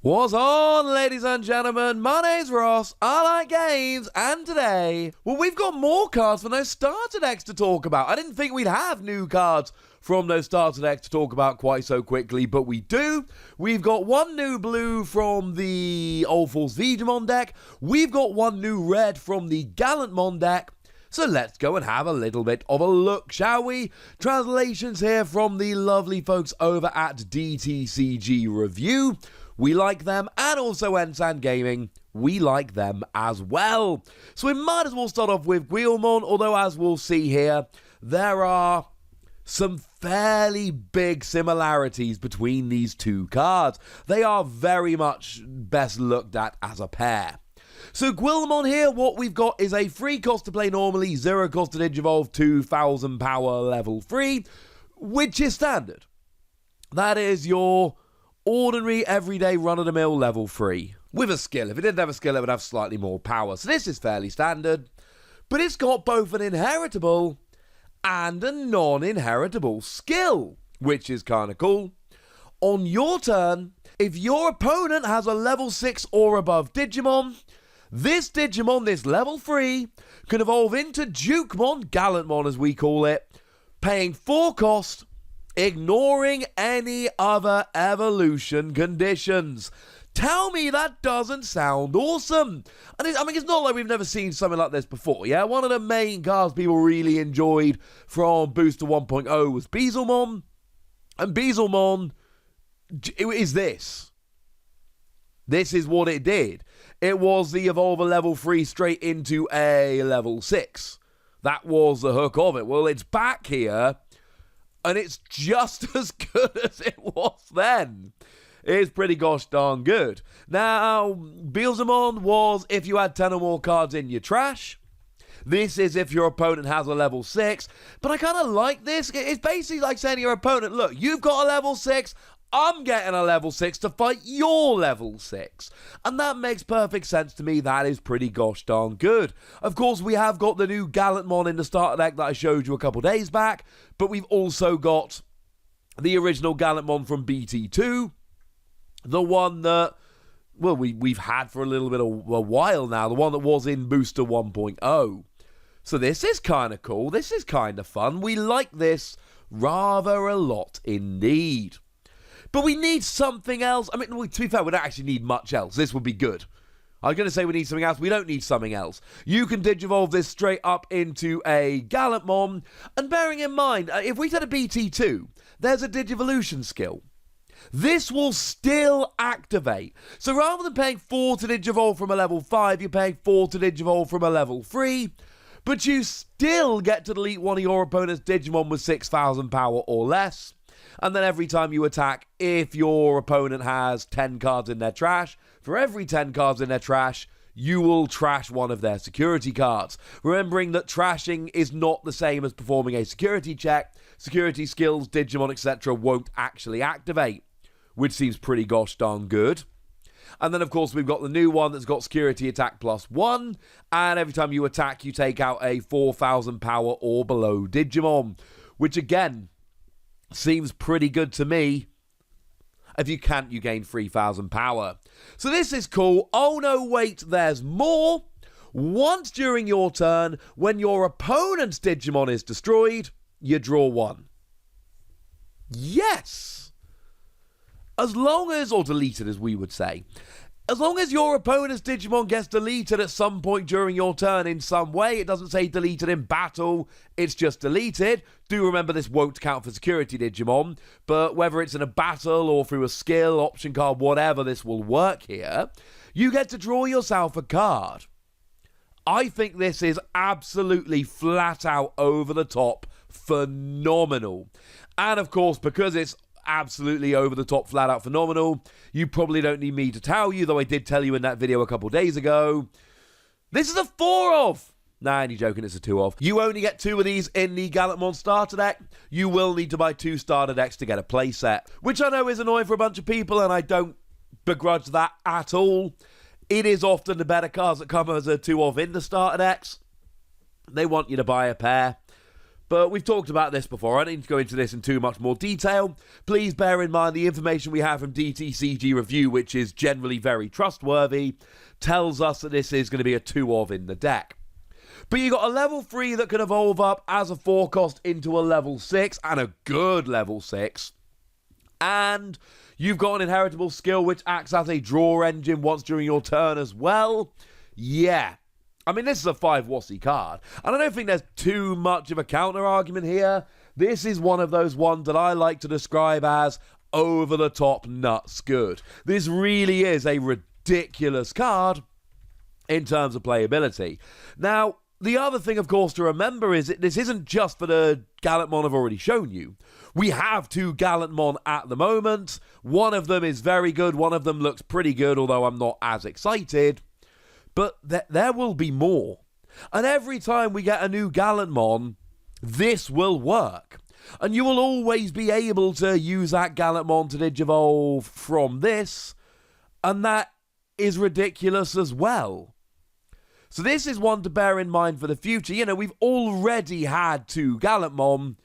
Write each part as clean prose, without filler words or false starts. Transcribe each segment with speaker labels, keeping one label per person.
Speaker 1: What's on, ladies and gentlemen? My name's Ross, I like games, and today, well, we've got more cards from those starter decks to talk about. I didn't think we'd have new cards from those starter decks to talk about quite so quickly, but we do. We've got one new blue from the UlforceVeedramon deck. We've got one new red from the Gallantmon deck. So let's go and have a little bit of a look, shall we? Translations here from the lovely folks over at TCG Review. We like them, and also Ensign Gaming, we like them as well. So we might as well start off with Quillmon, although as we'll see here, there are some fairly big similarities between these two cards. They are very much best looked at as a pair. So Quillmon here, what we've got is a free cost to play normally, 0 cost to Digivolve, 2000 power level 3, which is standard. That is your ordinary, everyday, run-of-the-mill level 3. With a skill. If it didn't have a skill, it would have slightly more power. So this is fairly standard. But it's got both an inheritable and a non-inheritable skill, which is kind of cool. On your turn, if your opponent has a level 6 or above Digimon, this Digimon, this level 3, can evolve into Digimon, Gallantmon as we call it, paying 4 cost, ignoring any other evolution conditions. Tell me that doesn't sound awesome. And it's not like we've never seen something like this before, yeah? One of the main cards people really enjoyed from Booster 1.0 was Beezlemon. And Beezlemon is this. This is what it did. It was the Evolver level 3 straight into a level 6. That was the hook of it. Well, it's back here, and it's just as good as it was then. It's pretty gosh darn good. Now, Beezlemon was if you had 10 or more cards in your trash. This is if your opponent has a level 6. But I kind of like this. It's basically like saying to your opponent, look, you've got a level 6. I'm getting a level 6 to fight your level 6. And that makes perfect sense to me. That is pretty gosh darn good. Of course, we have got the new Gallantmon in the starter deck that I showed you a couple days back. But we've also got the original Gallantmon from BT2. The one that, well, we've had for a little bit of a while now. The one that was in Booster 1.0. So this is kind of cool. This is kind of fun. We like this rather a lot indeed. But we need something else. I mean, to be fair, we don't actually need much else. This would be good. I was going to say we need something else. We don't need something else. You can Digivolve this straight up into a Gallantmon. And bearing in mind, if we said a BT2, there's a Digivolution skill. This will still activate. So rather than paying 4 to Digivolve from a level 5, you're paying 4 to Digivolve from a level 3. But you still get to delete one of your opponent's Digimon with 6,000 power or less. And then every time you attack, if your opponent has 10 cards in their trash, for every 10 cards in their trash, you will trash one of their security cards. Remembering that trashing is not the same as performing a security check. Security skills, Digimon, etc. won't actually activate, which seems pretty gosh darn good. And then, of course, we've got the new one that's got security attack +1. And every time you attack, you take out a 4,000 power or below Digimon, which again seems pretty good to me. If you can't, you gain 3,000 power. So this is cool. Oh no, wait, there's more. Once during your turn, when your opponent's Digimon is destroyed, you draw 1. Yes! As long as, or deleted as we would say, as long as your opponent's Digimon gets deleted at some point during your turn in some way, it doesn't say deleted in battle, it's just deleted. Do remember this won't count for security Digimon, but whether it's in a battle or through a skill, option card, whatever, this will work here. You get to draw yourself a card. I think this is absolutely flat out over the top phenomenal. And of course, because it's absolutely over the top, flat out phenomenal, you probably don't need me to tell you, though I did tell you in that video a couple days ago, this is a 4 of. Nah, you're joking, it's a 2 of. You only get 2 of these in the Gallantmon starter deck. You will need to buy 2 starter decks to get a playset, which I know is annoying for a bunch of people, and I don't begrudge that at all. It is often the better cards that come as a 2 of in the starter decks. They want you to buy a pair. But we've talked about this before. I don't need to go into this in too much more detail. Please bear in mind the information we have from DTCG Review, which is generally very trustworthy, tells us that this is going to be a 2 of in the deck. But you got a level 3 that can evolve up as a 4 cost into a level 6, and a good level 6. And you've got an inheritable skill which acts as a draw engine once during your turn as well. Yeah. I mean, this is a 5 Wassy card, and I don't think there's too much of a counter-argument here. This is one of those ones that I like to describe as over-the-top nuts good. This really is a ridiculous card in terms of playability. Now, the other thing, of course, to remember is that this isn't just for the Gallantmon I've already shown you. We have 2 Gallantmon at the moment. One of them is very good, one of them looks pretty good, although I'm not as excited. But there will be more. And every time we get a new Gallantmon, this will work. And you will always be able to use that Gallantmon to Digivolve from this. And that is ridiculous as well. So this is one to bear in mind for the future. You know, we've already had 2 Gallantmon.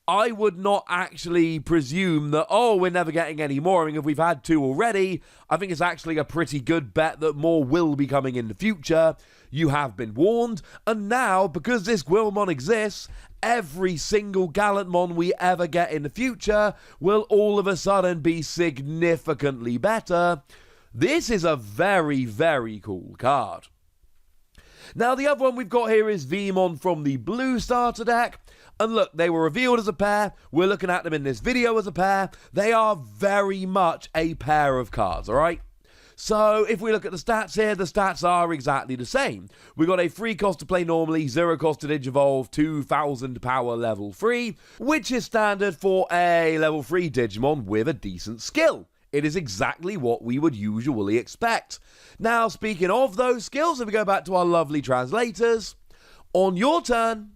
Speaker 1: I would not actually presume that, oh, we're never getting any more. I mean, if we've had 2 already, I think it's actually a pretty good bet that more will be coming in the future. You have been warned. And now, because this Quillmon exists, every single Gallantmon we ever get in the future will all of a sudden be significantly better. This is a very, very cool card. Now, the other one we've got here is Veemon from the blue starter deck. And look, they were revealed as a pair. We're looking at them in this video as a pair. They are very much a pair of cards, alright? So, if we look at the stats here, the stats are exactly the same. We've got a 3 cost to play normally, 0 cost to Digivolve, 2000 power level 3, which is standard for a level 3 Digimon with a decent skill. It is exactly what we would usually expect. Now, speaking of those skills, if we go back to our lovely translators, on your turn,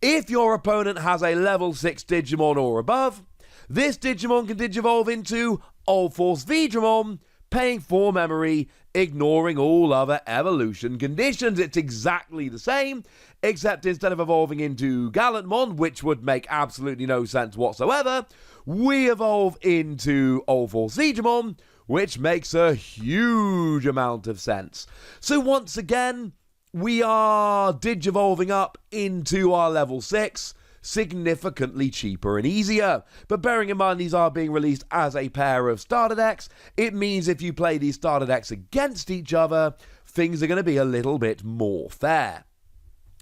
Speaker 1: if your opponent has a level 6 Digimon or above, this Digimon can Digivolve into UlforceVeedramon, paying 4 memory, ignoring all other evolution conditions. It's exactly the same, except instead of evolving into Gallantmon, which would make absolutely no sense whatsoever, we evolve into UlforceVeedramon, which makes a huge amount of sense. So once again, we are Digivolving up into our level 6, significantly cheaper and easier. But bearing in mind these are being released as a pair of starter decks, it means if you play these starter decks against each other, things are going to be a little bit more fair.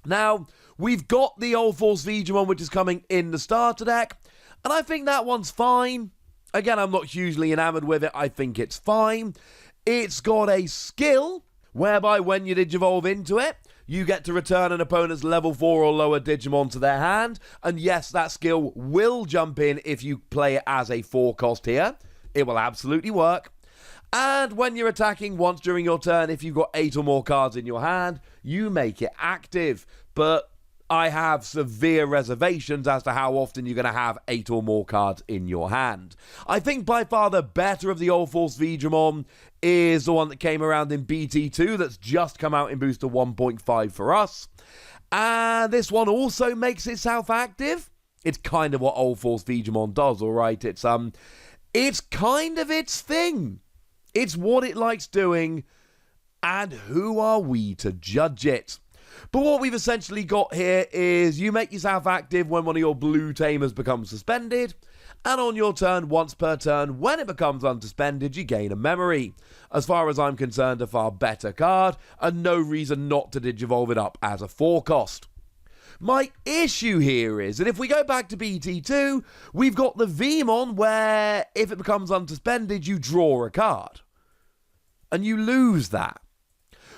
Speaker 1: Now, we've got the UlforceVeedramon, which is coming in the starter deck, and I think that one's fine. Again, I'm not hugely enamored with it. I think it's fine. It's got a skill whereby when you Digivolve into it, you get to return an opponent's level 4 or lower Digimon to their hand. And yes, that skill will jump in if you play it as a 4 cost here. It will absolutely work. And when you're attacking once during your turn, if you've got 8 or more cards in your hand, you make it active. But I have severe reservations as to how often you're going to have 8 or more cards in your hand. I think by far the better of the UlforceVeedramon is the one that came around in BT2 that's just come out in Booster 1.5 for us. And this one also makes itself active. It's kind of what UlforceVeedramon does, alright? It's kind of its thing. It's what it likes doing, and who are we to judge it? But what we've essentially got here is you make yourself active when one of your blue tamers becomes suspended, and on your turn, once per turn, when it becomes unsuspended, you gain a memory. As far as I'm concerned, a far better card, and no reason not to Digivolve it up as a 4 cost. My issue here is that if we go back to BT2, we've got the Veemon where if it becomes unsuspended, you draw a card. And you lose that.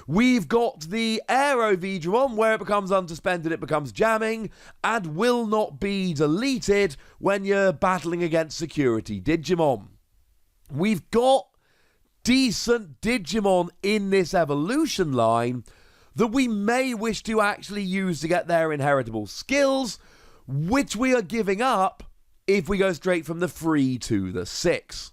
Speaker 1: We've got the AeroVeedramon where it becomes unsuspended, it becomes jamming, and will not be deleted when you're battling against security Digimon. We've got decent Digimon in this evolution line that we may wish to actually use to get their inheritable skills, which we are giving up if we go straight from the 3 to the 6.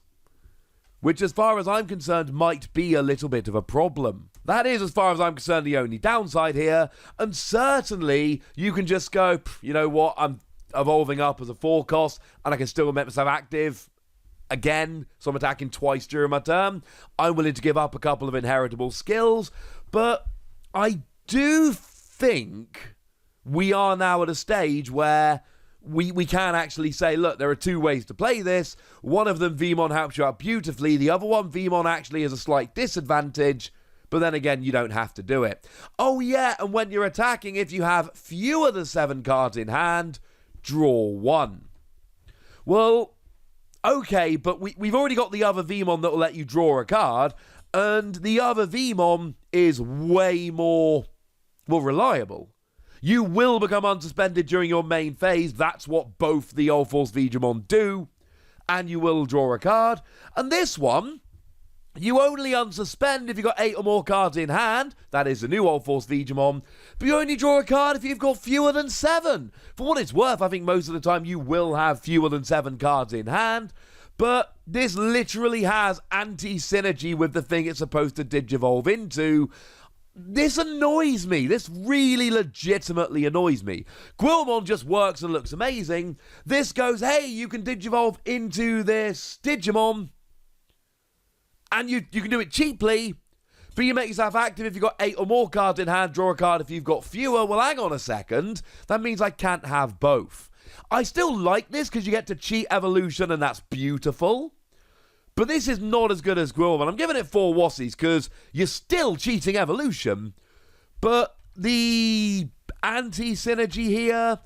Speaker 1: Which, as far as I'm concerned, might be a little bit of a problem. That is, as far as I'm concerned, the only downside here. And certainly, you can just go, you know what, I'm evolving up as a 4-cost, and I can still make myself active again, so I'm attacking twice during my turn. I'm willing to give up a couple of inheritable skills, but I do think we are now at a stage where we can actually say, look, there are two ways to play this. One of them, Veemon helps you out beautifully. The other one, Veemon actually is a slight disadvantage, but then again, you don't have to do it. Oh yeah, and when you're attacking, if you have fewer than 7 cards in hand, draw 1. Well, okay, but we've already got the other Veemon that will let you draw a card, and the other Veemon is way more, well, reliable. You will become unsuspended during your main phase. That's what both the UlforceVeedramon do, and you will draw a card. And this one, you only unsuspend if you've got 8 or more cards in hand. That is the new UlforceVeedramon. But you only draw a card if you've got fewer than 7. For what it's worth, I think most of the time you will have fewer than 7 cards in hand. But this literally has anti-synergy with the thing it's supposed to digivolve into. This annoys me. This really legitimately annoys me. Quillmon just works and looks amazing. This goes, hey, you can digivolve into this Digimon, and you can do it cheaply, but you make yourself active if you've got 8 or more cards in hand, draw a card if you've got fewer. Well, hang on a second. That means I can't have both. I still like this because you get to cheat evolution, and that's beautiful. But this is not as good as Quillmon. I'm giving it 4 wassies because you're still cheating evolution. But the anti-synergy here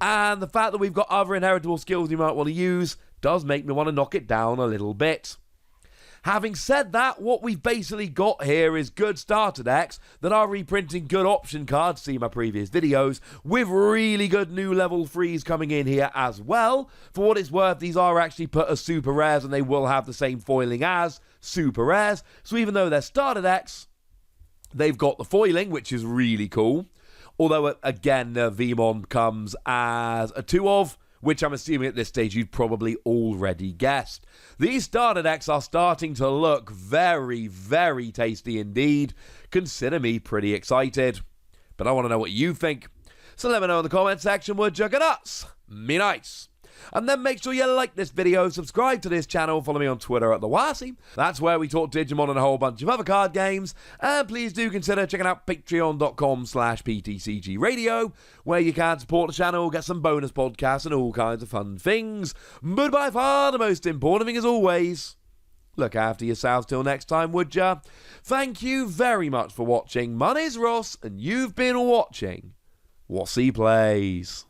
Speaker 1: and the fact that we've got other inheritable skills you might want to use does make me want to knock it down a little bit. Having said that, what we've basically got here is good starter decks that are reprinting good option cards, see my previous videos, with really good new level 3s coming in here as well. For what it's worth, these are actually put as super rares and they will have the same foiling as super rares. So even though they're starter decks, they've got the foiling, which is really cool. Although, again, Veemon comes as a 2 of, which I'm assuming at this stage you'd probably already guessed. These starter decks are starting to look very, very tasty indeed. Consider me pretty excited. But I want to know what you think. So let me know in the comment section, would you? Get us? Me nice. And then make sure you like this video, subscribe to this channel, follow me on Twitter at TheWassy. That's where we talk Digimon and a whole bunch of other card games. And please do consider checking out patreon.com/PTCGradio, where you can support the channel, get some bonus podcasts and all kinds of fun things. But by far the most important thing, as always, look after yourselves till next time, would ya? Thank you very much for watching. My name's Ross, and you've been watching Wassy Plays.